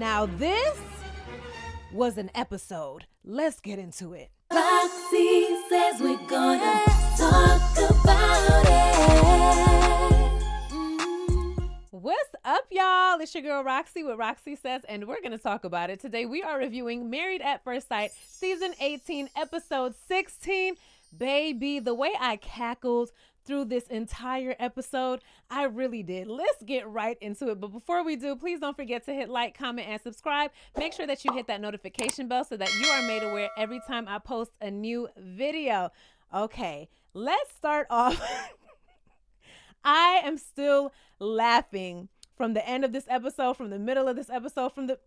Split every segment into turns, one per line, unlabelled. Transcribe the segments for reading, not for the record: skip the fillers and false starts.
Now this was an episode. Let's get into it.
Roxiie says we're gonna talk about it.
What's up, y'all? It's your girl Roxiie with Roxiie Says, and we're gonna talk about it. Today we are reviewing Married at First Sight, Season 18, Episode 16. Baby, the way I cackled through this entire episode, I really did. Let's get right into it. But before we do, please don't forget to hit like, comment, and subscribe. Make sure that you hit that notification bell so that you are made aware every time I post a new video. Okay, let's start off. I am still laughing from the end of this episode, from the middle of this episode, from the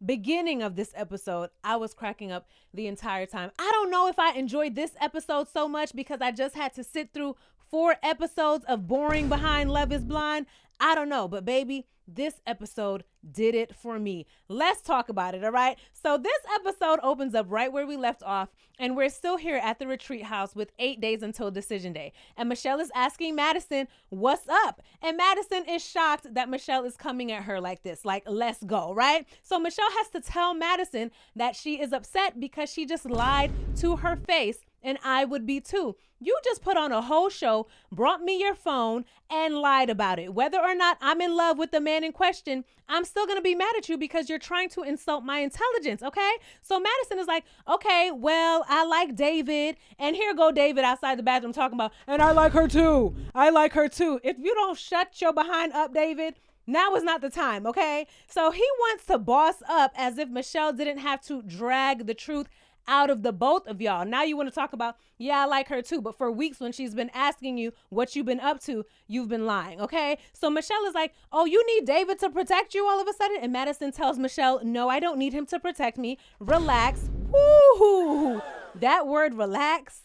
beginning of this episode. I was cracking up the entire time. I don't know if I enjoyed this episode so much because I just had to sit through 4 episodes of boring behind Love is Blind. I don't know, but baby, this episode did it for me. Let's talk about it, all right? So this episode opens up right where we left off, and we're still here at the retreat house with 8 days until decision day. And Michelle is asking Madison, what's up? And Madison is shocked that Michelle is coming at her like this, like, let's go, right? So Michelle has to tell Madison that she is upset because she just lied to her face, and I would be too. You just put on a whole show, brought me your phone, and lied about it. Whether or not I'm in love with the man in question, I'm still going to be mad at you because you're trying to insult my intelligence, okay? So Madison is like, okay, well, I like David. And here go David outside the bathroom talking about, and I like her too. I like her too. If you don't shut your behind up, David, now is not the time, okay? So he wants to boss up as if Michelle didn't have to drag the truth out of the both of y'all. Now you want to talk about, yeah, I like her too. But for weeks when she's been asking you what you've been up to, you've been lying, okay? So Michelle is like, oh, you need David to protect you all of a sudden? And Madison tells Michelle, no, I don't need him to protect me. Relax. Woo-hoo. That word relax.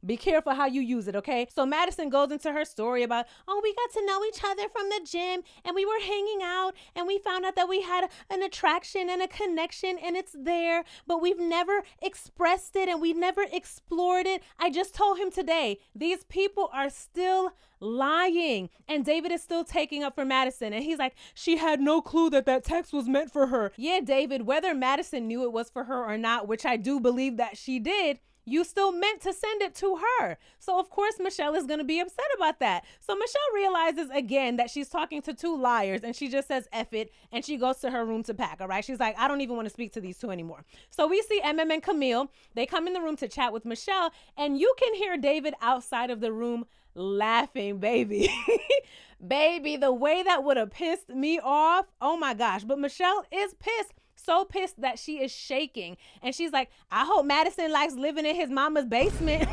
Be careful how you use it, okay? So Madison goes into her story about, oh, we got to know each other from the gym and we were hanging out and we found out that we had an attraction and a connection and it's there, but we've never expressed it and we never explored it. I just told him today, these people are still lying. And David is still taking up for Madison. And he's like, she had no clue that that text was meant for her. Yeah, David, whether Madison knew it was for her or not, which I do believe that she did, you still meant to send it to her. So of course Michelle is going to be upset about that. So Michelle realizes again that she's talking to 2 liars and she just says F it and she goes to her room to pack, all right? She's like, I don't even want to speak to these 2 anymore. So we see MM and Camille. They come in the room to chat with Michelle and you can hear David outside of the room laughing, baby. Baby, the way that would have pissed me off. Oh my gosh. But Michelle is pissed. So pissed that she is shaking. And she's like, I hope Madison likes living in his mama's basement.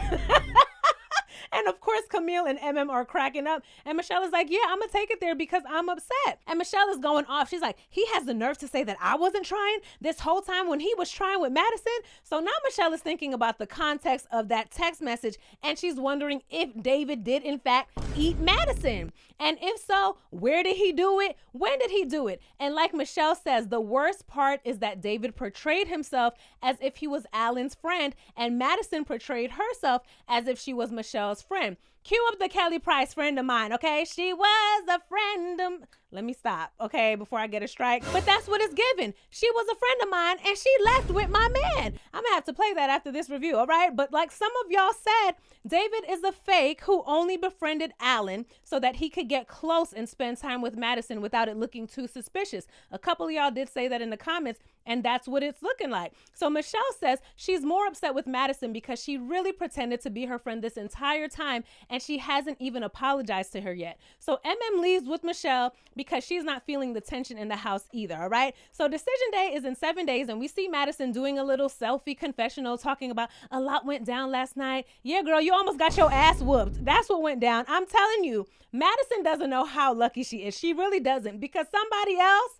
And of course, Camille and MM are cracking up. And Michelle is like, yeah, I'm going to take it there because I'm upset. And Michelle is going off. She's like, he has the nerve to say that I wasn't trying this whole time when he was trying with Madison. So now Michelle is thinking about the context of that text message. And she's wondering if David did, in fact, eat Madison. And if so, where did he do it? When did he do it? And like Michelle says, the worst part is that David portrayed himself as if he was Allan's friend. And Madison portrayed herself as if she was Michelle's friend. Cue up the Kelly Price friend of mine, okay? She was a friend of... Let me stop, okay, before I get a strike. But that's what it's given. She was a friend of mine and she left with my man. I'm gonna have to play that after this review, all right? But like some of y'all said, David is a fake who only befriended Allan so that he could get close and spend time with Madison without it looking too suspicious. A couple of y'all did say that in the comments, and that's what it's looking like. So Michelle says she's more upset with Madison because she really pretended to be her friend this entire time and she hasn't even apologized to her yet. So MM leaves with Michelle because she's not feeling the tension in the house either, all right? So decision day is in 7 days and we see Madison doing a little selfie confessional talking about a lot went down last night. Yeah, girl, you almost got your ass whooped. That's what went down. I'm telling you, Madison doesn't know how lucky she is. She really doesn't because somebody else,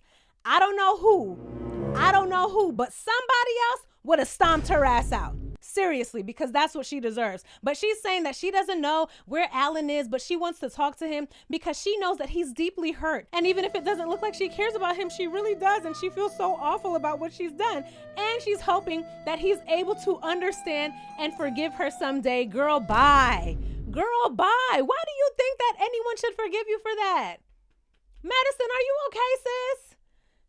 I don't know who, but somebody else would have stomped her ass out. Seriously, because that's what she deserves. But she's saying that she doesn't know where Allan is, but she wants to talk to him because she knows that he's deeply hurt. And even if it doesn't look like she cares about him, she really does. And she feels so awful about what she's done. And she's hoping that he's able to understand and forgive her someday. Girl, bye. Girl, bye. Why do you think that anyone should forgive you for that? Madison, are you okay, sis?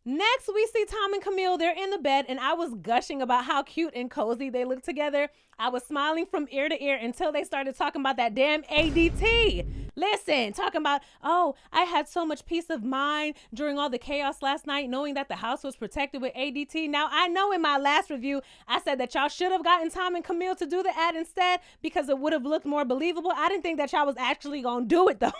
Next, we see Tom and Camille. They're in the bed, and I was gushing about how cute and cozy they look together. I was smiling from ear to ear until they started talking about that damn ADT. Listen, talking about, oh, I had so much peace of mind during all the chaos last night, knowing that the house was protected with ADT. Now, I know in my last review, I said that y'all should have gotten Tom and Camille to do the ad instead because it would have looked more believable. I didn't think that y'all was actually going to do it, though.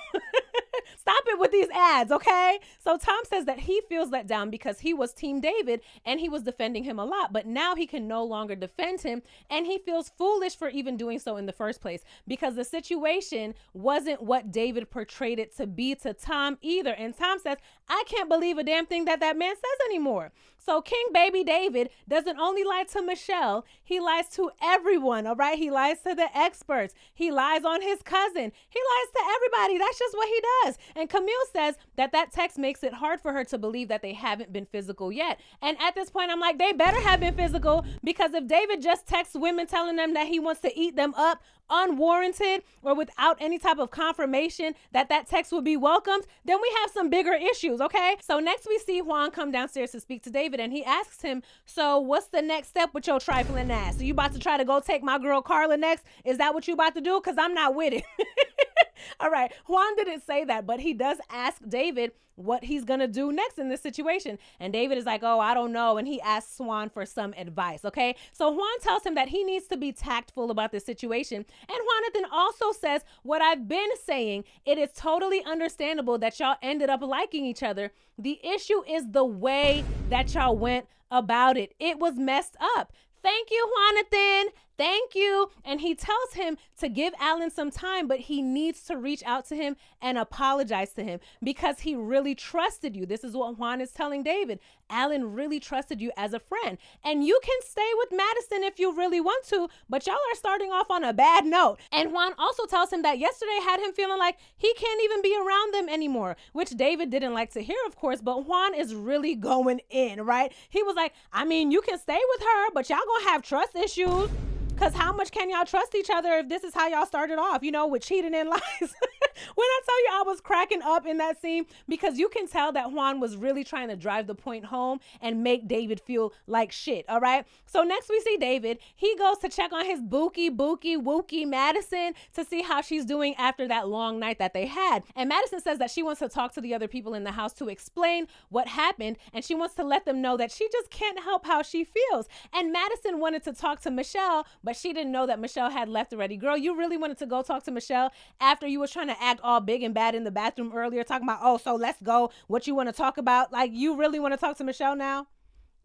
Stop it with these ads, okay? So Tom says that he feels let down because he was Team David and he was defending him a lot, but now he can no longer defend him, and he feels foolish for even doing so in the first place because the situation wasn't what David portrayed it to be to Tom either. And Tom says, I can't believe a damn thing that man says anymore. So King Baby David doesn't only lie to Michelle, he lies to everyone, all right? He lies to the experts. He lies on his cousin. He lies to everybody. That's just what he does. And Camille says that text makes it hard for her to believe that they haven't been physical yet. And at this point, I'm like, they better have been physical, because if David just texts women telling them that he wants to eat them up unwarranted or without any type of confirmation that text would be welcomed, then we have some bigger issues, okay? So next we see Juan come downstairs to speak to David, and he asks him, so what's the next step with your trifling ass? So you about to try to go take my girl Carla next? Is that what you about to do? Because I'm not with it. All right, Juan didn't say that, but he does ask David what he's gonna do next in this situation. And David is like, oh, I don't know. And he asks Juan for some advice, okay? So Juan tells him that he needs to be tactful about this situation. And Juanathan also says what I've been saying. It is totally understandable that y'all ended up liking each other. The issue is the way that y'all went about it. It was messed up. Thank you, Juanathan. Thank you. And he tells him to give Allan some time, but he needs to reach out to him and apologize to him because he really trusted you. This is what Juan is telling David. Allan really trusted you as a friend, and you can stay with Madison if you really want to, but y'all are starting off on a bad note. And Juan also tells him that yesterday had him feeling like he can't even be around them anymore, which David didn't like to hear, of course, but Juan is really going in, right? He was like, I mean, you can stay with her, but y'all gonna have trust issues. Because how much can y'all trust each other if this is how y'all started off, with cheating and lies? When I tell you I was cracking up in that scene, because you can tell that Juan was really trying to drive the point home and make David feel like shit, all right? So next we see David. He goes to check on his wookie Madison to see how she's doing after that long night that they had. And Madison says that she wants to talk to the other people in the house to explain what happened, and she wants to let them know that she just can't help how she feels. And Madison wanted to talk to Michelle, but she didn't know that Michelle had left already. Girl, you really wanted to go talk to Michelle after you was trying to act all big and bad in the bathroom earlier, talking about, oh, so let's go, what you want to talk about? Like, you really want to talk to Michelle now?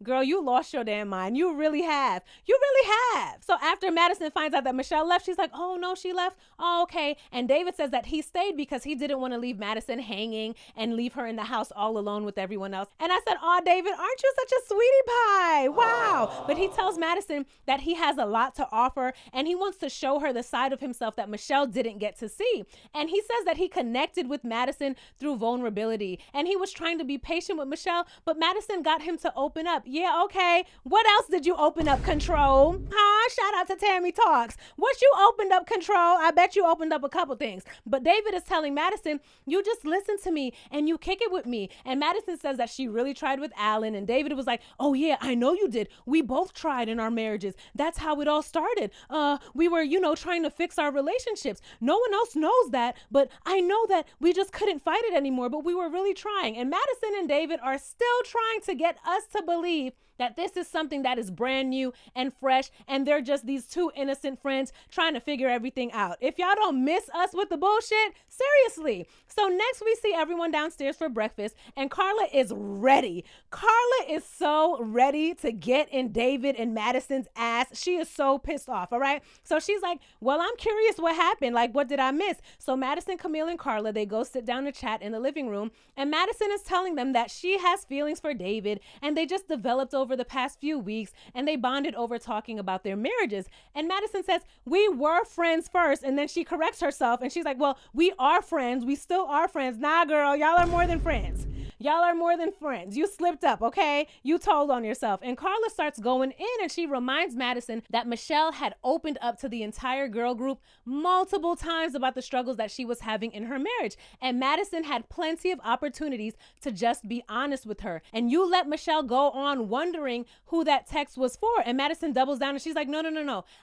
Girl, you lost your damn mind. You really have. You really have. So after Madison finds out that Michelle left, she's like, oh, no, she left? Oh, okay. And David says that he stayed because he didn't want to leave Madison hanging and leave her in the house all alone with everyone else. And I said, oh, David, aren't you such a sweetie pie? Wow. But he tells Madison that he has a lot to offer, and he wants to show her the side of himself that Michelle didn't get to see. And he says that he connected with Madison through vulnerability, and he was trying to be patient with Michelle, but Madison got him to open up. Yeah, okay. What else did you open up, Control? Huh? Shout out to Tammy Talks. What you opened up, Control? I bet you opened up a couple things. But David is telling Madison, you just listen to me and you kick it with me. And Madison says that she really tried with Allan. And David was like, oh yeah, I know you did. We both tried in our marriages. That's how it all started. We were, trying to fix our relationships. No one else knows that, but I know that we just couldn't fight it anymore, but we were really trying. And Madison and David are still trying to get us to believe that this is something that is brand new and fresh, and they're just these two innocent friends trying to figure everything out. If y'all don't miss us with the bullshit, seriously. So next we see everyone downstairs for breakfast, and Carla is ready. Carla is so ready to get in David and Madison's ass. She is so pissed off, all right? So she's like, well, I'm curious what happened. Like, what did I miss? So Madison, Camille, and Carla, they go sit down to chat in the living room, and Madison is telling them that she has feelings for David, and they just developed over the past few weeks, and they bonded over talking about their marriages. And Madison says, we were friends first, and then she corrects herself, and she's like, well, we are friends. We still are friends. Nah, girl, y'all are more than friends. Y'all are more than friends. You slipped up, okay? You told on yourself. And Carla starts going in and she reminds Madison that Michelle had opened up to the entire girl group multiple times about the struggles that she was having in her marriage. And Madison had plenty of opportunities to just be honest with her. And you let Michelle go on wondering who that text was for. And Madison doubles down and she's like, no.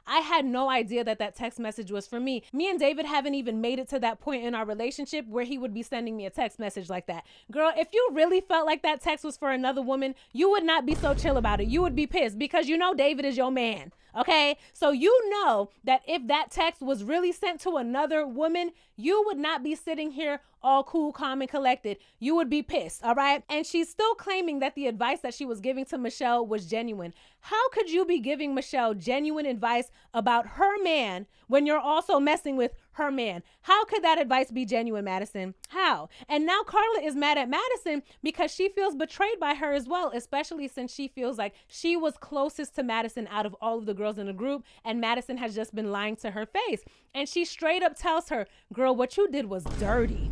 I had no idea that text message was for me. Me and David haven't even made it to that point in our relationship where he would be sending me a text message like that. Girl, if you really felt like that text was for another woman, you would not be so chill about it. You would be pissed because you know David is your man. Okay, so you know that if that text was really sent to another woman, you would not be sitting here all cool, calm, and collected. You would be pissed, all right? And she's still claiming that the advice that she was giving to Michelle was genuine. How could you be giving Michelle genuine advice about her man when you're also messing with her man? How could that advice be genuine, Madison? How? And now Carla is mad at Madison because she feels betrayed by her as well, especially since she feels like she was closest to Madison out of all of the girls in the group, and Madison has just been lying to her face. And she straight up tells her, girl, what you did was dirty.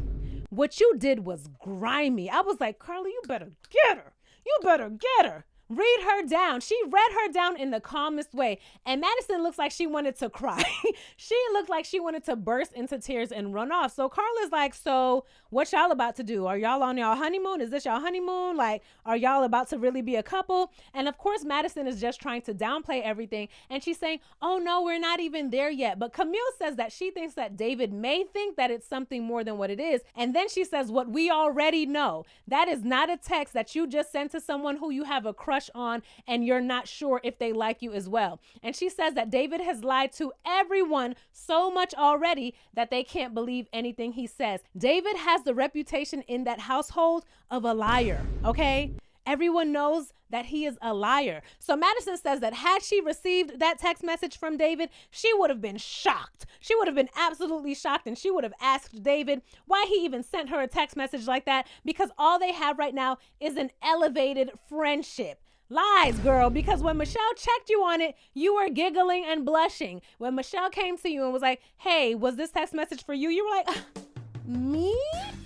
What you did was grimy. I was like, Carla, you better get her. You better get her. Read her down. She read her down in the calmest way. And Madison looks like she wanted to cry. She looked like she wanted to burst into tears and run off. So Carla's like, so what y'all about to do? Are y'all on y'all honeymoon? Is this y'all honeymoon? Like, are y'all about to really be a couple? And of course, Madison is just trying to downplay everything. And she's saying, oh no, we're not even there yet. But Camille says that she thinks that David may think that it's something more than what it is. And then she says what we already know. That is not a text that you just sent to someone who you have a crush on and you're not sure if they like you as well. And she says that David has lied to everyone so much already that they can't believe anything he says. David has the reputation in that household of a liar, okay? Everyone knows that he is a liar. So Madison says that had she received that text message from David, she would have been shocked. She would have been absolutely shocked, and she would have asked David why he even sent her a text message like that, because all they have right now is an elevated friendship. Lies, girl, because when Michelle checked you on it, you were giggling and blushing. When Michelle came to you and was like, hey, was this text message for you? You were like, me?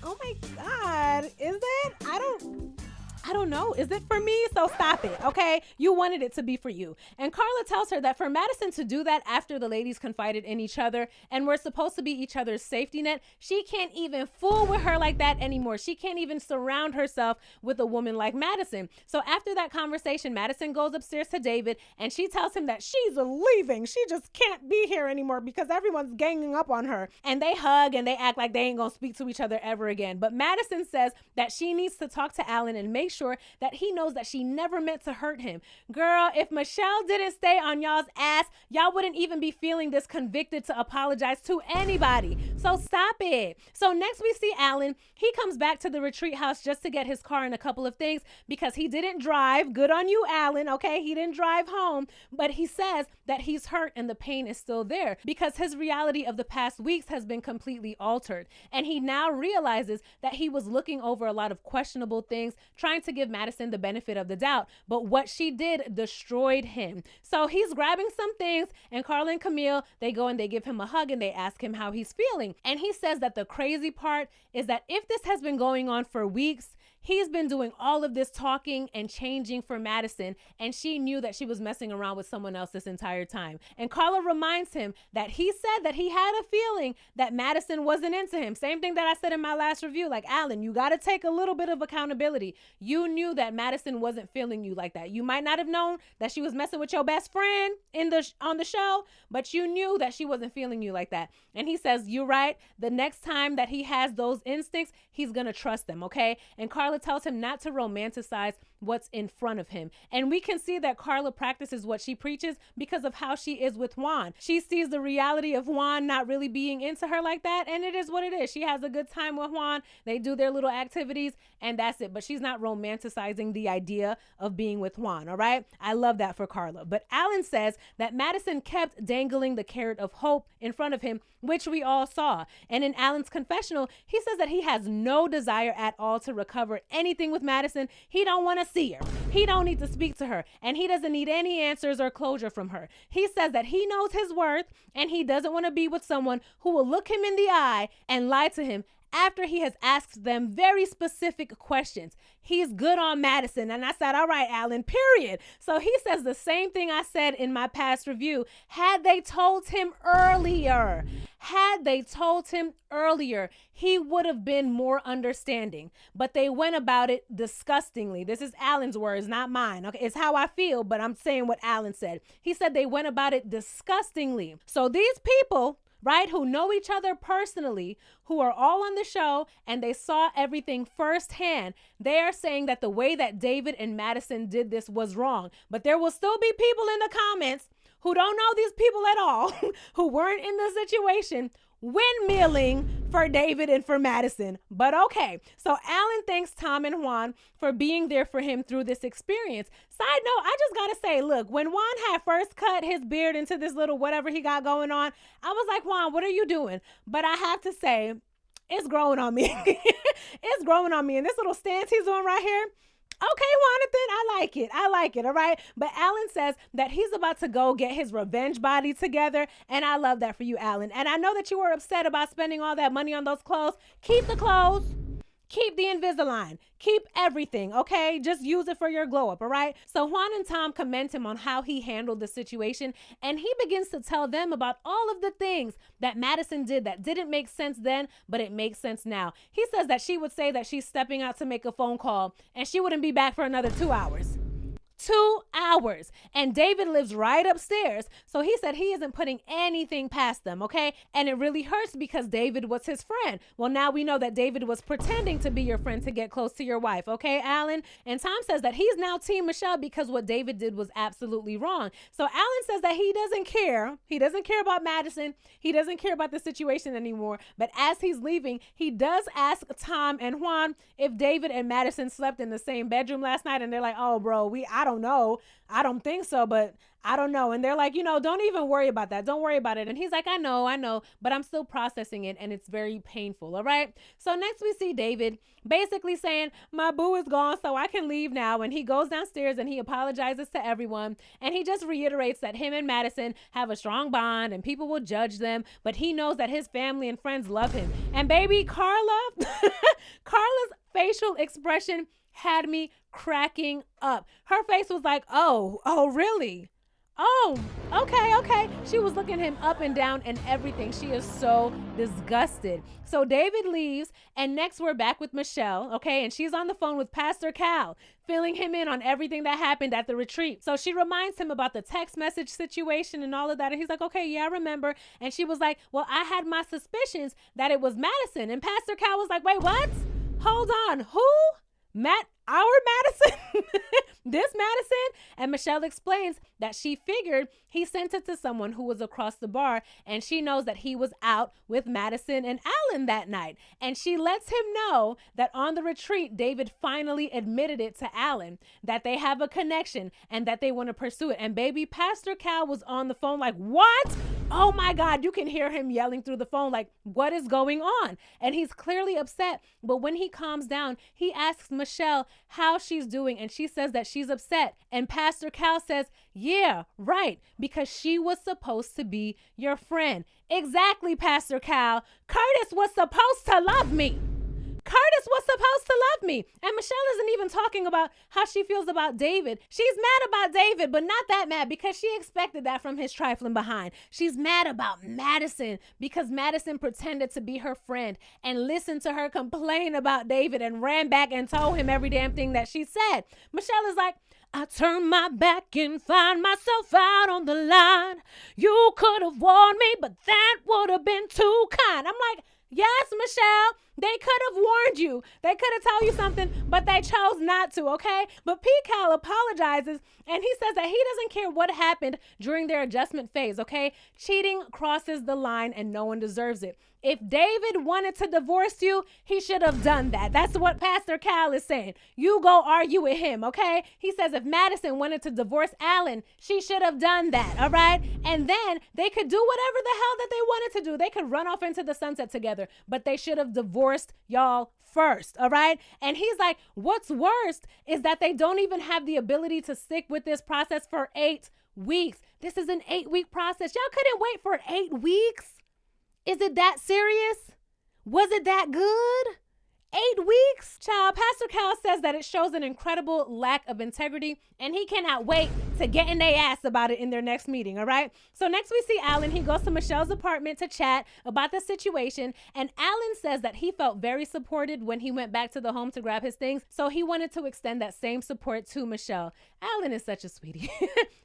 Oh my God, is it? I don't know. Is it for me? So stop it, okay? You wanted it to be for you. And Carla tells her that for Madison to do that after the ladies confided in each other and we're supposed to be each other's safety net, she can't even fool with her like that anymore. She can't even surround herself with a woman like Madison. So after that conversation, Madison goes upstairs to David and she tells him that she's leaving. She just can't be here anymore because everyone's ganging up on her. And they hug and they act like they ain't gonna speak to each other ever again. But Madison says that she needs to talk to Allan and make sure that he knows that she never meant to hurt him. Girl, if Michelle didn't stay on y'all's ass, y'all wouldn't even be feeling this convicted to apologize to anybody. So stop it. So next we see Allan. He comes back to the retreat house just to get his car and a couple of things because he didn't drive. Good on you, Allan. Okay, he didn't drive home, but he says that he's hurt and the pain is still there because his reality of the past weeks has been completely altered. And he now realizes that he was looking over a lot of questionable things, trying to give Madison the benefit of the doubt, but what she did destroyed him. So he's grabbing some things, and Carla and Camille, they go and they give him a hug and they ask him how he's feeling. And he says that the crazy part is that if this has been going on for weeks, he's been doing all of this talking and changing for Madison, and she knew that she was messing around with someone else this entire time. And Carla reminds him that he said that he had a feeling that Madison wasn't into him. Same thing that I said in my last review, like, Allan, you got to take a little bit of accountability. You knew that Madison wasn't feeling you like that. You might not have known that she was messing with your best friend on the show, but you knew that she wasn't feeling you like that. And he says, you're right. The next time that he has those instincts, he's going to trust them, okay? And Carla tells him not to romanticize what's in front of him. And we can see that Carla practices what she preaches because of how she is with Juan. She sees the reality of Juan not really being into her like that, and it is what it is. She has a good time with Juan. They do their little activities, and that's it. But she's not romanticizing the idea of being with Juan, all right? I love that for Carla. But Allan says that Madison kept dangling the carrot of hope in front of him, which we all saw. And in Allan's confessional, he says that he has no desire at all to recover anything with Madison. He don't want to see her. He don't need to speak to her, and he doesn't need any answers or closure from her. He says that he knows his worth, and he doesn't want to be with someone who will look him in the eye and lie to him after he has asked them very specific questions. He's good on Madison. And I said, all right, Allan, period. So he says the same thing I said in my past review. Had they told him earlier, he would have been more understanding. But they went about it disgustingly. This is Allan's words, not mine. Okay, it's how I feel, but I'm saying what Allan said. He said they went about it disgustingly. So these people, right, who know each other personally, who are all on the show and they saw everything firsthand, they are saying that the way that David and Madison did this was wrong. But there will still be people in the comments who don't know these people at all, who weren't in the situation, windmilling for David and for Madison. But okay, so Allan thanks Tom and Juan for being there for him through this experience. Side note, I just gotta say, look, when Juan had first cut his beard into this little whatever he got going on, I was like, Juan, what are you doing? But I have to say, it's growing on me. It's growing on me. And this little stance he's doing right here, okay, Jonathan, I like it, all right? But Allan says that he's about to go get his revenge body together, and I love that for you, Allan. And I know that you were upset about spending all that money on those clothes. Keep the clothes. Keep the Invisalign. Keep everything, okay? Just use it for your glow up, all right? So Juan and Tom commend him on how he handled the situation, and he begins to tell them about all of the things that Madison did that didn't make sense then, but it makes sense now. He says that she would say that she's stepping out to make a phone call, and she wouldn't be back for another 2 hours. 2 hours. And David lives right upstairs. So he said he isn't putting anything past them, okay? And it really hurts because David was his friend. Well, now we know that David was pretending to be your friend to get close to your wife, okay, Allan? And Tom says that he's now Team Michelle because what David did was absolutely wrong. So Allan says that he doesn't care. He doesn't care about Madison. He doesn't care about the situation anymore. But as he's leaving, he does ask Tom and Juan if David and Madison slept in the same bedroom last night. And they're like, oh, bro, I don't know. I don't think so, but I don't know. And they're like, don't even worry about that. Don't worry about it. And he's like, I know, but I'm still processing it and it's very painful. All right. So next we see David basically saying, my boo is gone, so I can leave now. And he goes downstairs and he apologizes to everyone. And he just reiterates that him and Madison have a strong bond and people will judge them. But he knows that his family and friends love him. And baby, Carla's facial expression had me cracking up. Her face was like, oh, really? Oh, okay. She was looking him up and down and everything. She is so disgusted. So David leaves, and next we're back with Michelle, okay? And she's on the phone with Pastor Cal, filling him in on everything that happened at the retreat. So she reminds him about the text message situation and all of that. And he's like, okay, yeah, I remember. And she was like, well, I had my suspicions that it was Madison. And Pastor Cal was like, wait, what? Hold on. Who? Our Madison? This Madison? And Michelle explains that she figured he sent it to someone who was across the bar, and she knows that he was out with Madison and Allan that night. And she lets him know that on the retreat, David finally admitted it to Allan, that they have a connection and that they want to pursue it. And baby, Pastor Cal was on the phone like, what? Oh my God, you can hear him yelling through the phone like, what is going on? And he's clearly upset. But when he calms down, he asks Michelle how she's doing. And she says that she's upset. And Pastor Cal says, yeah, right, because she was supposed to be your friend. Exactly, Pastor Cal. Curtis was supposed to love me. Curtis was supposed to love me. And Michelle isn't even talking about how she feels about David. She's mad about David, but not that mad because she expected that from his trifling behind. She's mad about Madison because Madison pretended to be her friend and listened to her complain about David and ran back and told him every damn thing that she said. Michelle is like, I turned my back and find myself out on the line. You could have warned me, but that would have been too kind. I'm like, yes, Michelle, they could have warned you. They could have told you something, but they chose not to, okay? But P. Cal apologizes, and he says that he doesn't care what happened during their adjustment phase, okay? Cheating crosses the line, and no one deserves it. If David wanted to divorce you, he should have done that. That's what Pastor Cal is saying. You go argue with him, okay? He says if Madison wanted to divorce Allan, she should have done that, all right? And then they could do whatever the hell that they wanted to do. They could run off into the sunset together, but they should have divorced y'all first, all right? And he's like, what's worst is that they don't even have the ability to stick with this process for 8 weeks. This is an 8-week process. Y'all couldn't wait for 8 weeks? Is it that serious? Was it that good? 8 weeks? Child, Pastor Cal says that it shows an incredible lack of integrity, and he cannot wait to get in their ass about it in their next meeting, all right? So next we see Allan. He goes to Michelle's apartment to chat about the situation, and Allan says that he felt very supported when he went back to the home to grab his things, so he wanted to extend that same support to Michelle. Allan is such a sweetie.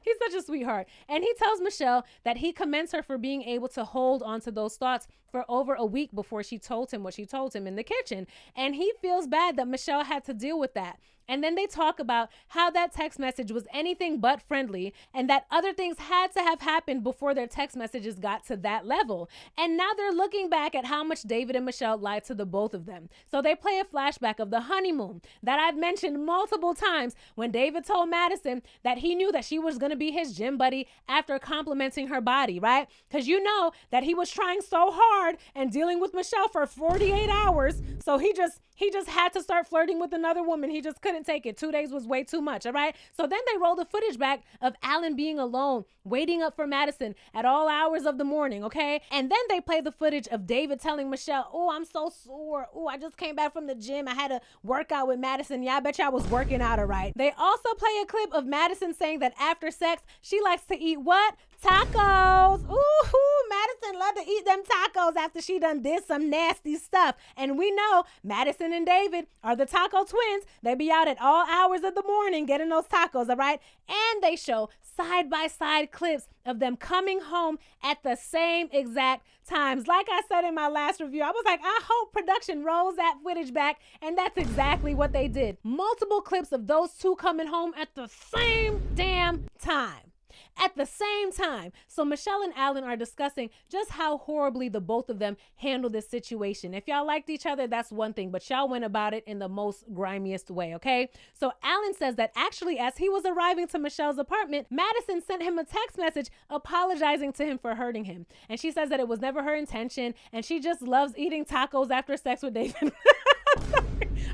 He's such a sweetheart. And he tells Michelle that he commends her for being able to hold on to those thoughts for over a week before she told him what she told him in the kitchen. And he feels bad that Michelle had to deal with that. And then they talk about how that text message was anything but friendly and that other things had to have happened before their text messages got to that level. And now they're looking back at how much David and Michelle lied to the both of them. So they play a flashback of the honeymoon that I've mentioned multiple times when David told Madison that he knew that she was going to be his gym buddy after complimenting her body, right? Because you know that he was trying so hard and dealing with Michelle for 48 hours. So he just had to start flirting with another woman. He just couldn't take it. 2 days was way too much, all right? So then they roll the footage back of Allan being alone, waiting up for Madison at all hours of the morning, okay? And then they play the footage of David telling Michelle, oh, I'm so sore. Oh, I just came back from the gym. I had a workout with Madison. Yeah, I bet y'all was working out all right. They also play a clip of Madison saying that after sex, she likes to eat what? Tacos. Ooh, Madison loved to eat them tacos after she done did some nasty stuff. And we know Madison and David are the taco twins. They be out at all hours of the morning getting those tacos, all right? And they show side-by-side clips of them coming home at the same exact times. Like I said in my last review, I was like, I hope production rolls that footage back, and that's exactly what they did. Multiple clips of those two coming home at the same damn time. At the same time. So Michelle and Allan are discussing just how horribly the both of them handled this situation. If y'all liked each other, that's one thing, but y'all went about it in the most grimiest way, okay? So Allan says that actually as he was arriving to Michelle's apartment, Madison sent him a text message apologizing to him for hurting him. And she says that it was never her intention and she just loves eating tacos after sex with David.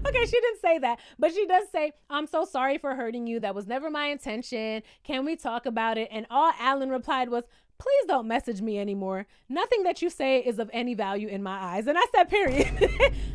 Okay, she didn't say that, but she does say, I'm so sorry for hurting you. That was never my intention. Can we talk about it? And all Allan replied was, please don't message me anymore. Nothing that you say is of any value in my eyes. And I said, period.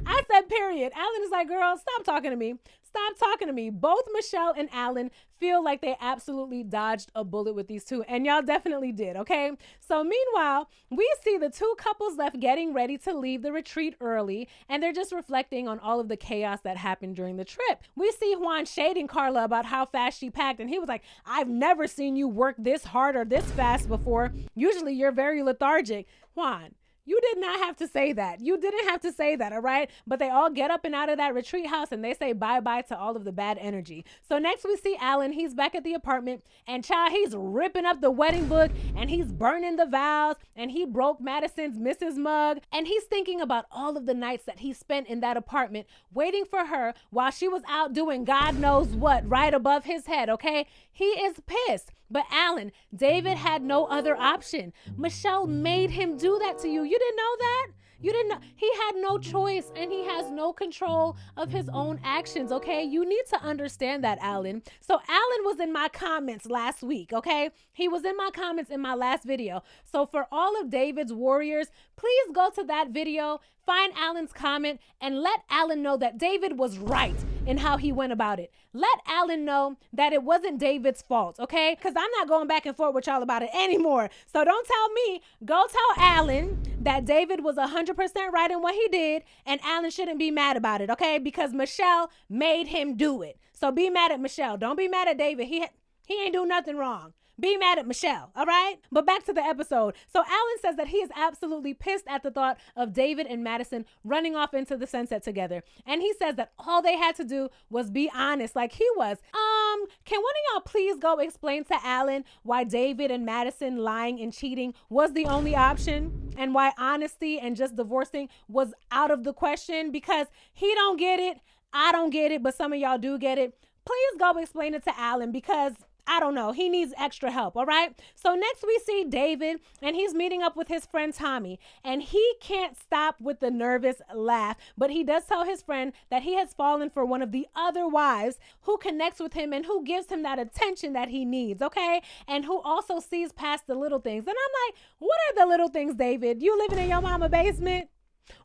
I said, period. Allan is like, girl, stop talking to me. Stop talking to me. Both Michelle and Allan feel like they absolutely dodged a bullet with these two. And y'all definitely did, okay? So meanwhile, we see the two couples left getting ready to leave the retreat early. And they're just reflecting on all of the chaos that happened during the trip. We see Juan shading Carla about how fast she packed. And he was like, I've never seen you work this hard or this fast before. Usually you're very lethargic. Juan, you did not have to say that. You didn't have to say that, all right? But they all get up and out of that retreat house and they say bye-bye to all of the bad energy. So next we see Allan. He's back at the apartment and child, he's ripping up the wedding book and he's burning the vows and he broke Madison's Mrs. mug and he's thinking about all of the nights that he spent in that apartment waiting for her while she was out doing God knows what right above his head, okay? He is pissed. But Allan, David had no other option. Michelle made him do that to you. You didn't know that? You didn't know. He had no choice and he has no control of his own actions, okay? You need to understand that, Allan. So Allan was in my comments last week, okay? He was in my comments in my last video. So for all of David's warriors, please go to that video, find Allan's comment, and let Allan know that David was right in how he went about it. Let Allan know that it wasn't David's fault, okay? Because I'm not going back and forth with y'all about it anymore. So don't tell me. Go tell Allan that David was 100% right in what he did, and Allan shouldn't be mad about it, okay? Because Michelle made him do it. So be mad at Michelle. Don't be mad at David. He ain't do nothing wrong. Be mad at Michelle, all right? But back to the episode. So Allan says that he is absolutely pissed at the thought of David and Madison running off into the sunset together. And he says that all they had to do was be honest like he was. Can one of y'all please go explain to Allan why David and Madison lying and cheating was the only option and why honesty and just divorcing was out of the question? Because he don't get it. I don't get it, but some of y'all do get it. Please go explain it to Allan because I don't know. He needs extra help, all right? So next we see David, and he's meeting up with his friend Tommy, and he can't stop with the nervous laugh, but he does tell his friend that he has fallen for one of the other wives who connects with him and who gives him that attention that he needs, okay? And who also sees past the little things. And I'm like, what are the little things, David? You living in your mama basement?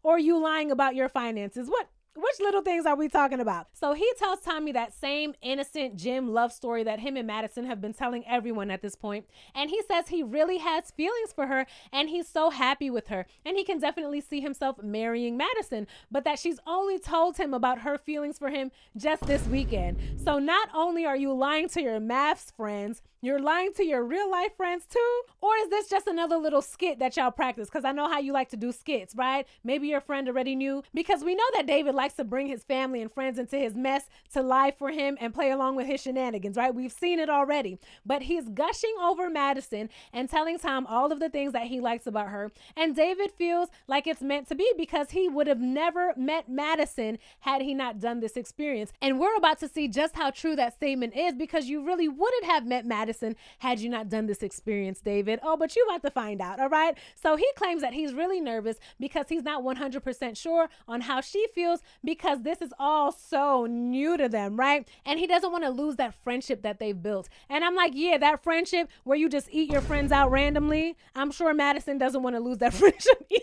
Or you lying about your finances? Which little things are we talking about? So he tells Tommy that same innocent Jim love story that him and Madison have been telling everyone at this point. And he says he really has feelings for her and he's so happy with her. And he can definitely see himself marrying Madison, but that she's only told him about her feelings for him just this weekend. So not only are you lying to your maths friends, you're lying to your real life friends too? Or is this just another little skit that y'all practice? Because I know how you like to do skits, right? Maybe your friend already knew. Because we know that David likes to bring his family and friends into his mess to lie for him and play along with his shenanigans, right? We've seen it already. But he's gushing over Madison and telling Tom all of the things that he likes about her. And David feels like it's meant to be because he would have never met Madison had he not done this experience. And we're about to see just how true that statement is because you really wouldn't have met Madison had you not done this experience, David. Oh, but you about to find out, all right? So he claims that he's really nervous because he's not 100% sure on how she feels because this is all so new to them, right? And he doesn't want to lose that friendship that they've built. And I'm like, yeah, that friendship where you just eat your friends out randomly, I'm sure Madison doesn't want to lose that friendship either.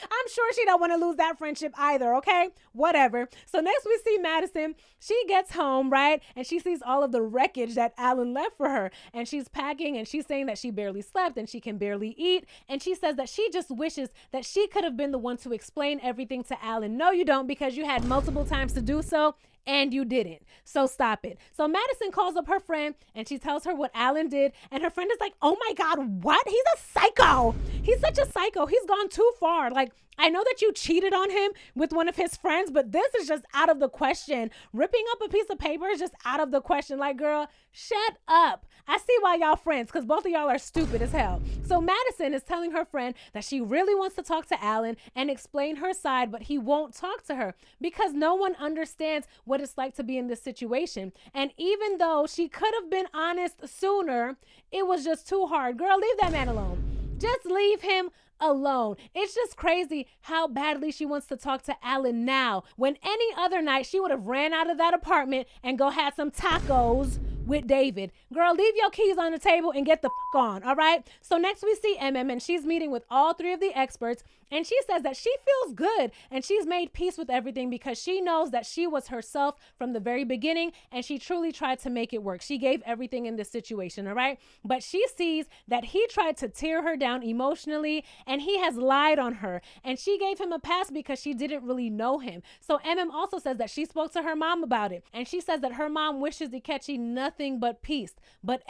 I'm sure she don't want to lose that friendship either, okay? Whatever. So next we see Madison. She gets home, right? And she sees all of the wreckage that Allan left for her. And she's packing and she's saying that she barely slept and she can barely eat. And she says that she just wishes that she could have been the one to explain everything to Allan. No, you don't, because you had multiple times to do so. And you didn't. So stop it. So Madison calls up her friend and she tells her what Allan did. And her friend is like, oh my God, what? He's a psycho. He's such a psycho. He's gone too far. Like, I know that you cheated on him with one of his friends, but this is just out of the question. Ripping up a piece of paper is just out of the question. Like, girl, shut up. I see why y'all friends, because both of y'all are stupid as hell. So Madison is telling her friend that she really wants to talk to Allan and explain her side, but he won't talk to her because no one understands what it's like to be in this situation. And even though she could have been honest sooner, it was just too hard. Girl, leave that man alone. Just leave him alone. It's just crazy how badly she wants to talk to Allan now, when any other night she would have ran out of that apartment and go have some tacos with David. Girl, leave your keys on the table and get the on, all right? So next we see and she's meeting with all three of the experts, and she says that she feels good and she's made peace with everything because she knows that she was herself from the very beginning and she truly tried to make it work. She gave everything in this situation, all right? But she sees that he tried to tear her down emotionally and he has lied on her, and she gave him a pass because she didn't really know him. So also says that she spoke to her mom about it, and she says that her mom wishes Ikechi nothing but peace. But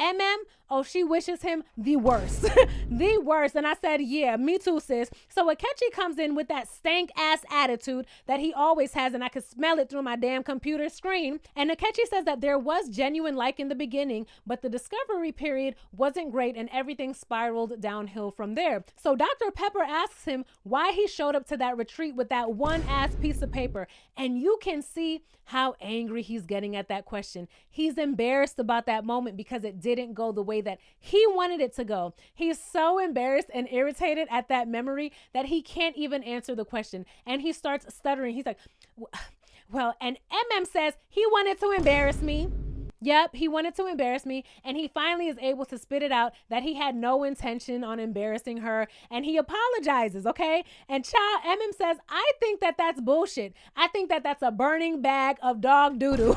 oh, she wishes him the worst. The worst. And I said, yeah, me too, sis. So Ikechi comes in with that stank ass attitude that he always has, and I could smell it through my damn computer screen. And Ikechi says that there was genuine like in the beginning, but the discovery period wasn't great and everything spiraled downhill from there. So Dr. Pepper asks him why he showed up to that retreat with that one ass piece of paper. And you can see how angry he's getting at that question. He's embarrassed about that moment because it didn't go the way that he wanted it to go. He's so embarrassed and irritated at that memory that he can't even answer the question. And he starts stuttering. He's like, well, and says he wanted to embarrass me. Yep, he wanted to embarrass me, and he finally is able to spit it out that he had no intention on embarrassing her, and he apologizes, okay? And says, I think that that's bullshit. I think that that's a burning bag of dog doo-doo.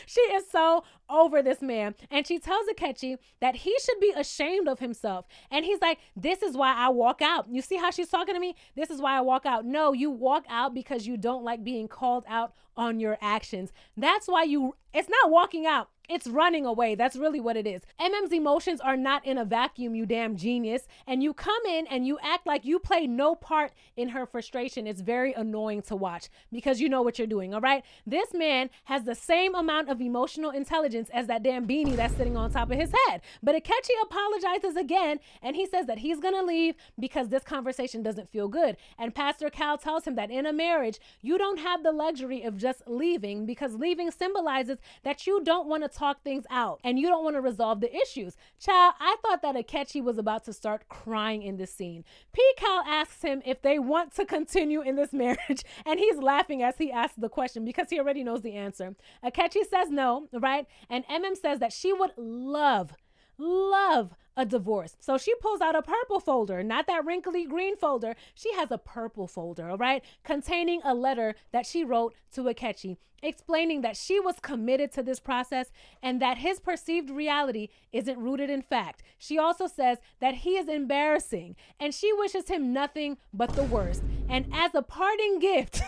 She is so over this man. And she tells Ikechi that he should be ashamed of himself. And he's like, this is why I walk out. You see how she's talking to me? This is why I walk out. No, you walk out because you don't like being called out on your actions. That's why it's not walking out. It's running away. That's really what it is. MM's emotions are not in a vacuum, you damn genius. And you come in and you act like you play no part in her frustration. It's very annoying to watch because you know what you're doing, all right? This man has the same amount of emotional intelligence as that damn beanie that's sitting on top of his head. But Ikechi apologizes again, and he says that he's gonna leave because this conversation doesn't feel good. And Pastor Cal tells him that in a marriage, you don't have the luxury of just leaving because leaving symbolizes that you don't want to talk things out and you don't want to resolve the issues. Child, I thought that Ikechi was about to start crying in this scene. P. Cal asks him if they want to continue in this marriage, and he's laughing as he asks the question because he already knows the answer. Ikechi says no, right? And MM says that she would love love a divorce. So she pulls out a purple folder, not that wrinkly green folder. She has a purple folder, all right, containing a letter that she wrote to Akechi, explaining that she was committed to this process and that his perceived reality isn't rooted in fact. She also says that he is embarrassing and she wishes him nothing but the worst. And as a parting gift,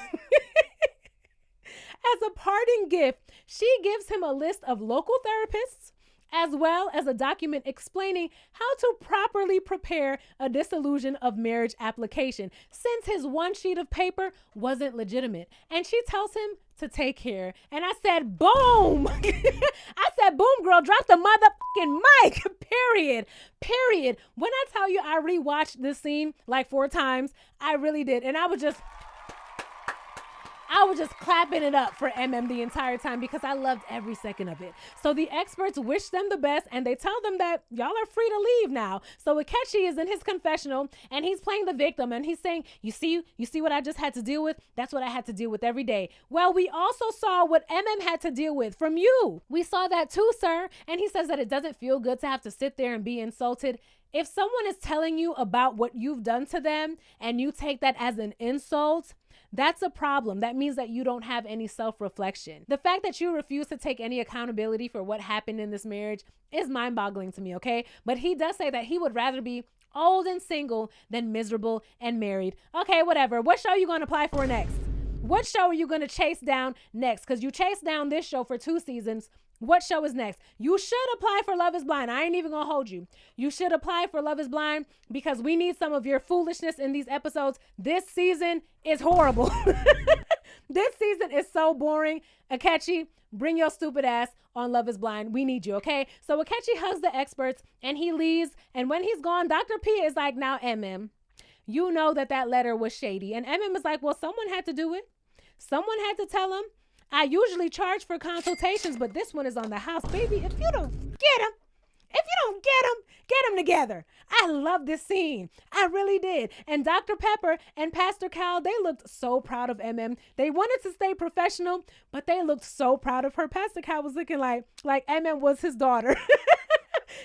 she gives him a list of local therapists as well as a document explaining how to properly prepare a dissolution of marriage application, since his one sheet of paper wasn't legitimate. And she tells him to take care. And I said, boom. I said, boom, girl, drop the motherfucking mic. Period. When I tell you I rewatched this scene like 4 times, I really did. And I was just clapping it up for MM the entire time because I loved every second of it. So the experts wish them the best and they tell them that y'all are free to leave now. So Akechi is in his confessional and he's playing the victim and he's saying, you see what I just had to deal with? That's what I had to deal with every day. Well, we also saw what MM had to deal with from you. We saw that too, sir. And he says that it doesn't feel good to have to sit there and be insulted. If someone is telling you about what you've done to them and you take that as an insult, that's a problem. That means that you don't have any self-reflection. The fact that you refuse to take any accountability for what happened in this marriage is mind-boggling to me, okay? But he does say that he would rather be old and single than miserable and married. Okay, whatever. What show are you going to apply for next? What show are you going to chase down next? Because you chased down this show for 2 seasons. What show is next? You should apply for Love is Blind. I ain't even gonna hold you. You should apply for Love is Blind because we need some of your foolishness in these episodes. This season is horrible. This season is so boring. Akechi, bring your stupid ass on Love is Blind. We need you, okay? So Akechi hugs the experts and he leaves. And when he's gone, Dr. P is like, now, MM, you know that letter was shady. And MM is like, well, someone had to do it. Someone had to tell him. I usually charge for consultations, but this one is on the house. Baby, if you don't get them together. I love this scene. I really did. And Dr. Pepper and Pastor Cal, they looked so proud of MM. They wanted to stay professional, but they looked so proud of her. Pastor Cal was looking like MM was his daughter.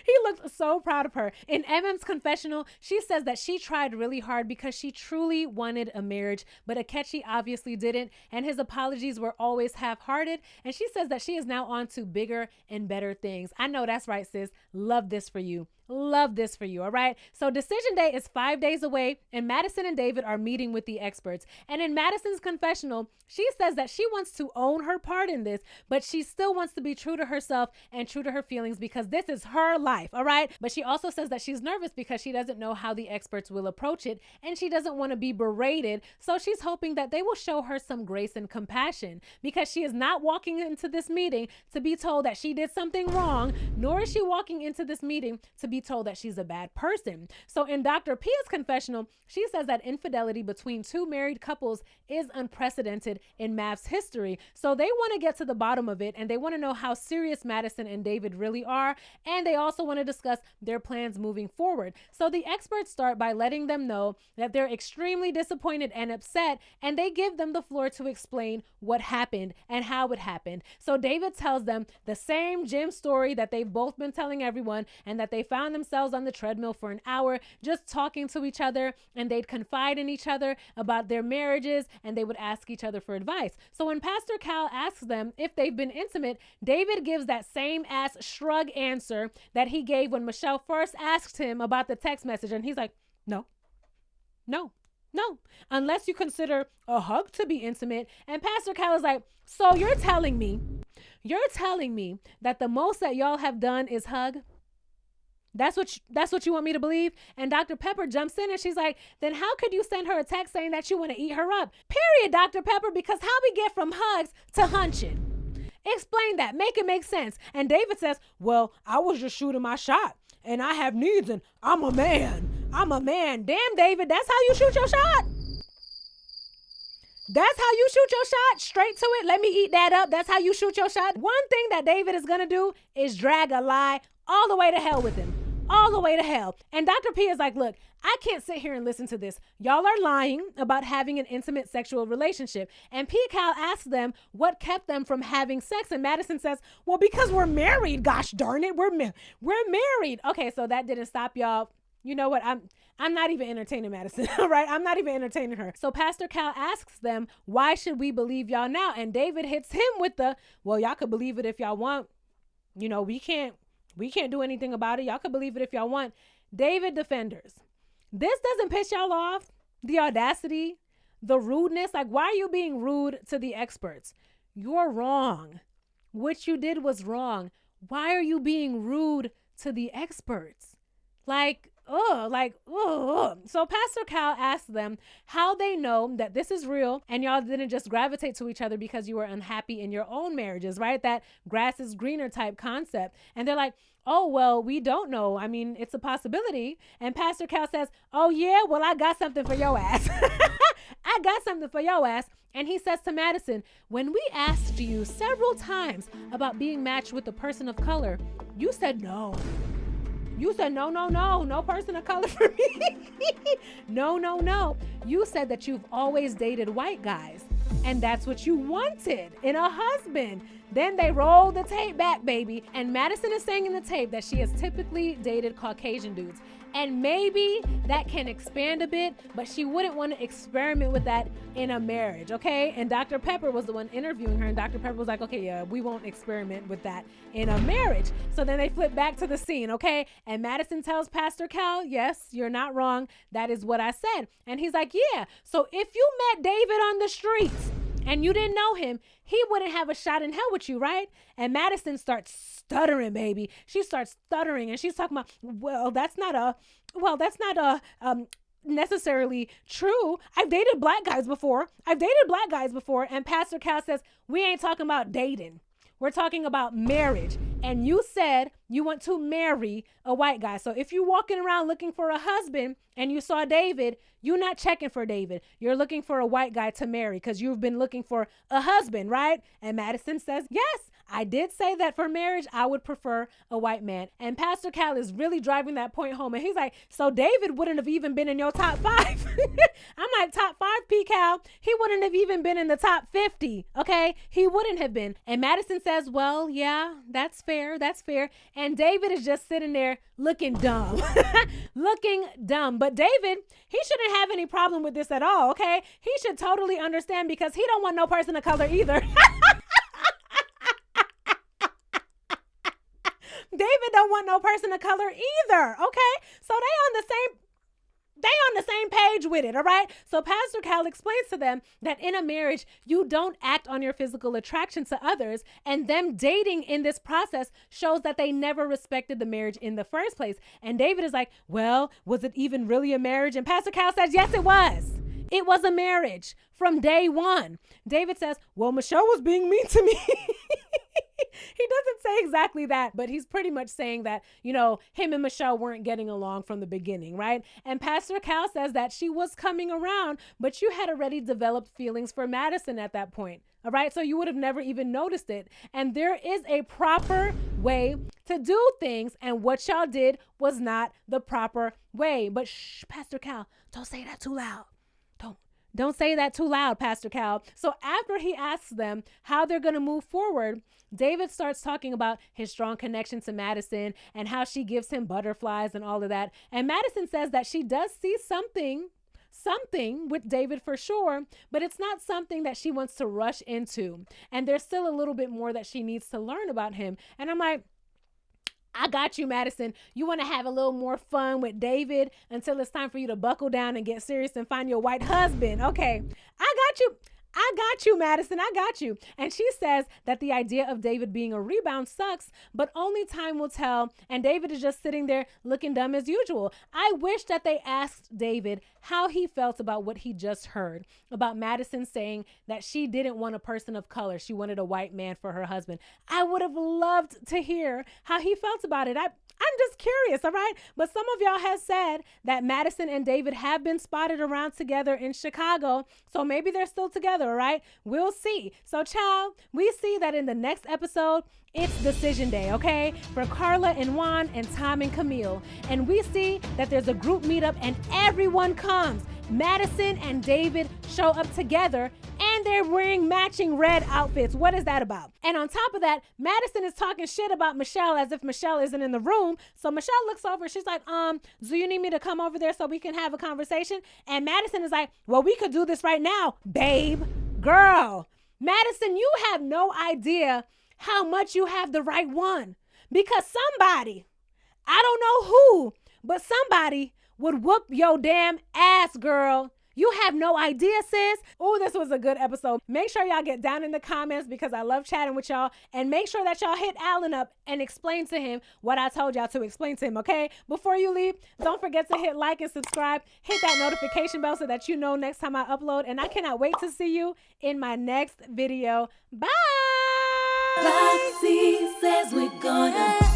He looked so proud of her. In MM's confessional, she says that she tried really hard because she truly wanted a marriage, but Akechi obviously didn't, and his apologies were always half-hearted, and she says that she is now on to bigger and better things. I know that's right, sis. Love this for you. Love this for you, all right? So decision day is 5 days away, and Madison and David are meeting with the experts. And in Madison's confessional, she says that she wants to own her part in this, but she still wants to be true to herself and true to her feelings because this is her life, all right? But she also says that she's nervous because she doesn't know how the experts will approach it, and she doesn't want to be berated. So she's hoping that they will show her some grace and compassion because she is not walking into this meeting to be told that she did something wrong, nor is she walking into this meeting to be told that she's a bad person. So in Dr. Pia's confessional, she says that infidelity between 2 married couples is unprecedented in Mav's history. So they want to get to the bottom of it and they want to know how serious Madison and David really are. And they also want to discuss their plans moving forward. So the experts start by letting them know that they're extremely disappointed and upset, and they give them the floor to explain what happened and how it happened. So David tells them the same gym story that they've both been telling everyone, and that they found themselves on the treadmill for an hour just talking to each other, and they'd confide in each other about their marriages, and they would ask each other for advice. So when Pastor Cal asks them if they've been intimate, David gives that same ass shrug answer that he gave when Michelle first asked him about the text message, and he's like, no, unless you consider a hug to be intimate. And Pastor Cal is like, so you're telling me that the most that y'all have done is hug? That's what you want me to believe? And Dr. Pepper jumps in and she's like, then how could you send her a text saying that you want to eat her up? Period, Dr. Pepper, because how we get from hugs to hunching? Explain that. Make it make sense. And David says, well, I was just shooting my shot and I have needs and I'm a man. Damn, David, that's how you shoot your shot? That's how you shoot your shot? Straight to it? Let me eat that up. That's how you shoot your shot? One thing that David is going to do is drag a lie all the way to hell with him. all the way to hell. And Dr. P is like, look, I can't sit here and listen to this. Y'all are lying about having an intimate sexual relationship. And P. Cal asks them what kept them from having sex. And Madison says, well, because we're married. Gosh darn it. We're married. Okay, so that didn't stop y'all. You know what? I'm not even entertaining Madison, right? I'm not even entertaining her. So Pastor Cal asks them, why should we believe y'all now? And David hits him with the, well, y'all could believe it if y'all want. You know, we can't do anything about it. Y'all could believe it if y'all want. David defenders. This doesn't piss y'all off? The audacity, the rudeness. Like, why are you being rude to the experts? You're wrong. What you did was wrong. Why are you being rude to the experts? So Pastor Cal asked them how they know that this is real and y'all didn't just gravitate to each other because you were unhappy in your own marriages, right? That grass is greener type concept. And they're like, oh, well, we don't know. I mean, it's a possibility. And Pastor Cal says, oh, yeah, well, I got something for your ass. I got something for your ass. And he says to Madison, when we asked you several times about being matched with a person of color, you said no. You said, no person of color for me. No. You said that you've always dated white guys and that's what you wanted in a husband. Then they roll the tape back, baby. And Madison is saying in the tape that she has typically dated Caucasian dudes. And maybe that can expand a bit, but she wouldn't want to experiment with that in a marriage, okay? And Dr. Pepper was the one interviewing her, and Dr. Pepper was like, okay, yeah, we won't experiment with that in a marriage. So then they flip back to the scene, okay? And Madison tells Pastor Cal, yes, you're not wrong. That is what I said. And he's like, yeah, so if you met David on the streets and you didn't know him, he wouldn't have a shot in hell with you, right? And Madison starts stuttering, baby. She starts stuttering and she's talking about, well, that's not necessarily true. I've dated black guys before. And Pastor Cal says, we ain't talking about dating. We're talking about marriage. And you said you want to marry a white guy. So if you're walking around looking for a husband and you saw David, you're not checking for David. You're looking for a white guy to marry because you've been looking for a husband, right? And Madison says, yes, I did say that for marriage, I would prefer a white man. And Pastor Cal is really driving that point home. And he's like, so David wouldn't have even been in your top 5. I'm like, top 5, P. Cal. He wouldn't have even been in the top 50. Okay. He wouldn't have been. And Madison says, well, yeah, that's fair. And David is just sitting there looking dumb. But David, he shouldn't have any problem with this at all. Okay. He should totally understand because he don't want no person of color either. David don't want no person of color either. Okay. So they on the same page with it. All right. So Pastor Cal explains to them that in a marriage, you don't act on your physical attraction to others, and them dating in this process shows that they never respected the marriage in the first place. And David is like, well, was it even really a marriage? And Pastor Cal says, yes, it was. It was a marriage from day one. David says, well, Michelle was being mean to me. He doesn't say exactly that, but he's pretty much saying that, you know, him and Michelle weren't getting along from the beginning, right? And Pastor Cal says that she was coming around, but you had already developed feelings for Madison at that point, all right? So you would have never even noticed it. And there is a proper way to do things, and what y'all did was not the proper way. But shh, Pastor Cal, don't say that too loud. Don't say that too loud, Pastor Cal. So after he asks them how they're going to move forward, David starts talking about his strong connection to Madison and how she gives him butterflies and all of that. And Madison says that she does see something with David for sure, but it's not something that she wants to rush into. And there's still a little bit more that she needs to learn about him. And I'm like, I got you, Madison. You want to have a little more fun with David until it's time for you to buckle down and get serious and find your white husband. Okay, I got you, Madison. I got you. And she says that the idea of David being a rebound sucks, but only time will tell. And David is just sitting there looking dumb as usual. I wish that they asked David how he felt about what he just heard about Madison saying that she didn't want a person of color. She wanted a white man for her husband. I would have loved to hear how he felt about it. I'm just curious, all right? But some of y'all have said that Madison and David have been spotted around together in Chicago. So maybe they're still together, together, all right? We'll see. So, child, we see that in the next episode, it's decision day, okay? For Carla and Juan and Tom and Camille. And we see that there's a group meetup and everyone comes. Madison and David show up together and they're wearing matching red outfits. What is that about? And on top of that, Madison is talking shit about Michelle as if Michelle isn't in the room. So Michelle looks over. She's like, do you need me to come over there so we can have a conversation? And Madison is like, well, we could do this right now, babe. Girl, Madison, you have no idea how much you have the right one. Because somebody, I don't know who, but somebody would whoop your damn ass, girl. You have no idea, sis. Oh, this was a good episode. Make sure y'all get down in the comments because I love chatting with y'all. And make sure that y'all hit Allan up and explain to him what I told y'all to explain to him, okay? Before you leave, don't forget to hit like and subscribe. Hit that notification bell so that you know next time I upload. And I cannot wait to see you in my next video. Bye!
Roxiie says we're gonna